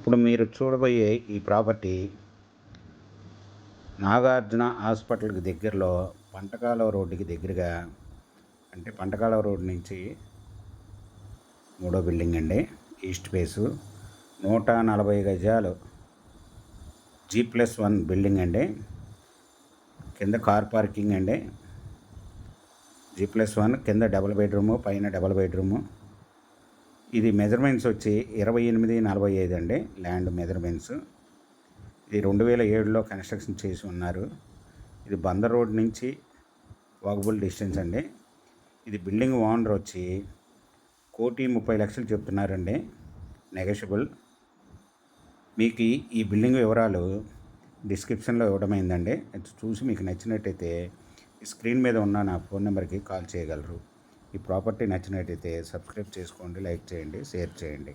ఇప్పుడు మీరు చూడబోయే ఈ ప్రాపర్టీ నాగార్జున హాస్పిటల్కి దగ్గరలో పంటకాలువ రోడ్డుకి దగ్గరగా, అంటే పంటకాలువ రోడ్డు నుంచి 3వ బిల్డింగ్ అండి. ఈస్ట్ ఫేసు 140 గజాలు G+1 బిల్డింగ్ అండి. కింద కార్ పార్కింగ్ అండి. G+1 కింద డబుల్ బెడ్రూము, పైన డబుల్ బెడ్రూము. ఇది మెజర్మెంట్స్ వచ్చి 2845 అండి. Land measurements. ఇది 2007లో కన్స్ట్రక్షన్ చేసి ఉన్నారు. ఇది బందర్ రోడ్ నుంచి వాకబుల్ డిస్టెన్స్ అండి. ఇది బిల్డింగ్ ఓనర్ వచ్చి 1,30,00,000 చెప్తున్నారండి, నెగోషియబుల్. మీకు ఈ బిల్డింగ్ వివరాలు డిస్క్రిప్షన్లో ఇవ్వడమైందండి. అది చూసి మీకు నచ్చినట్టయితే స్క్రీన్ మీద ఉన్న నా ఫోన్ నెంబర్కి కాల్ చేయగలరు. ఈ ప్రాపర్టీ నచ్చినట్టయితే సబ్స్క్రైబ్ చేసుకోండి, లైక్ చేయండి, షేర్ చేయండి.